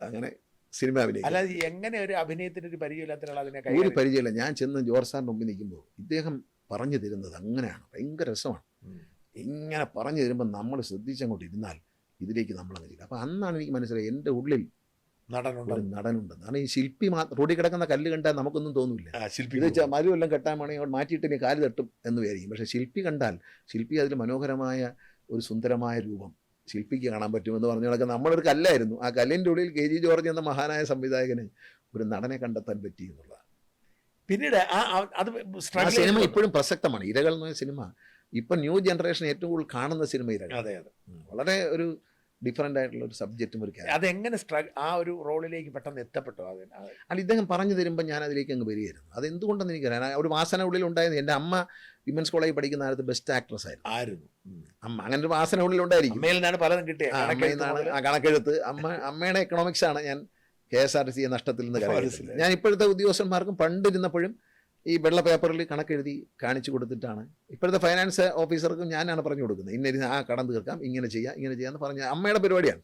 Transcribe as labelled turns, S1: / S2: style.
S1: അങ്ങനെ സിനിമ അഭിനയിക്കും.
S2: അല്ലാതെ എങ്ങനെ ഒരു അഭിനയത്തിന് ഒരു പരിചയമില്ലാത്ത ഒരാൾ അതിനെ
S1: ഒരു പരിചയമില്ല. ഞാൻ ചെന്ന് ജോർജ് സാറിൻ്റെ മുമ്പിൽ നിൽക്കുമ്പോൾ ഇദ്ദേഹം പറഞ്ഞു തരുന്നത് അങ്ങനെയാണ്, ഭയങ്കര രസമാണ്. ഇങ്ങനെ പറഞ്ഞു തരുമ്പോൾ നമ്മൾ ശ്രദ്ധിച്ചങ്ങോട്ട് ഇരുന്നാൽ ഇതിലേക്ക് നമ്മളങ്ങ് ചെയ്യും. അപ്പോൾ അന്നാണ് എനിക്ക് മനസ്സിലായി എൻ്റെ ഉള്ളിൽ ഒരു നടനുണ്ടെന്ന്. കാരണം ഈ ശില്പി റോഡിൽ കിടക്കുന്ന കല്ല് കണ്ടാൽ നമുക്കൊന്നും തോന്നില്ല. ഇത് മരുവെല്ലാം കെട്ടാൻ വേണമെങ്കിൽ അങ്ങോട്ട് മാറ്റിയിട്ട് ഇനി കാല് തട്ടും എന്ന് വിചാരിക്കും. പക്ഷേ ശില്പി കണ്ടാൽ ശില്പി അതിൽ മനോഹരമായ ഒരു സുന്ദരമായ രൂപം ശില്പിക്ക് കാണാൻ പറ്റുമെന്ന് പറഞ്ഞു നടക്കുന്ന നമ്മളൊരു കല്ലായിരുന്നു. ആ കല്ലിൻ്റെ ഉള്ളിൽ കെ ജി ജോർജ് എന്ന മഹാനായ സംവിധായകന് ഒരു നടനെ കണ്ടെത്താൻ പറ്റി എന്നുള്ളതാണ്.
S2: പിന്നീട്
S1: ആ സിനിമ ഇപ്പോഴും പ്രസക്തമാണ്. ഇരകൾ എന്ന സിനിമ ഇപ്പം ന്യൂ ജനറേഷൻ ഏറ്റവും കൂടുതൽ കാണുന്ന സിനിമ ഇരകൾ.
S2: അതെ അതെ,
S1: വളരെ ഒരു ഡിഫറൻ്റ് ആയിട്ടുള്ള ഒരു സബ്ജക്റ്റും ഒരു കാര്യം.
S2: അതെങ്ങനെ ആ ഒരു റോളിലേക്ക് പെട്ടെന്ന് എത്തപ്പെട്ടോ?
S1: അല്ല, ഇദ്ദേഹം പറഞ്ഞു തരുമ്പോൾ ഞാൻ അതിലേക്ക് അങ്ങ് വരികയായിരുന്നു. അതെന്തുകൊണ്ടെന്ന് എനിക്കറിയാം. ഒരു വാസന ഉള്ളിൽ ഉണ്ടായിരുന്നു. എൻ്റെ അമ്മ വിമൻസ് കോളേജിൽ പഠിക്കുന്ന കാലത്ത് ബെസ്റ്റ് ആക്ട്രസ് ആയിരുന്നു. അമ്മ അങ്ങനെ ഒരു വാസന ഉള്ളിൽ ഉണ്ടായിരിക്കും.
S2: അമ്മയിൽ പലതും കിട്ടിയത്.
S1: ആ കണക്കെഴുത്ത് അമ്മയുടെ എക്കണോമിക്സ് ആണ് ഞാൻ KSRTC നഷ്ടത്തിൽ നിന്ന് കരകയറുന്നത്. ഞാൻ ഇപ്പോഴത്തെ ഉദ്യോഗസ്ഥന്മാർക്കും പണ്ടിരുന്നപ്പോഴും ഈ വെള്ള പേപ്പറിൽ കണക്കെഴുതി കാണിച്ചു കൊടുത്തിട്ടാണ്. ഇപ്പോഴത്തെ ഫൈനാൻസ് ഓഫീസർക്കും ഞാനാണ് പറഞ്ഞു കൊടുക്കുന്നത്. ഇന്ന ആ കടം തീർക്കാം, ഇങ്ങനെ ചെയ്യാം, ഇങ്ങനെ ചെയ്യാമെന്ന് പറഞ്ഞ അമ്മയുടെ പരിപാടിയാണ്.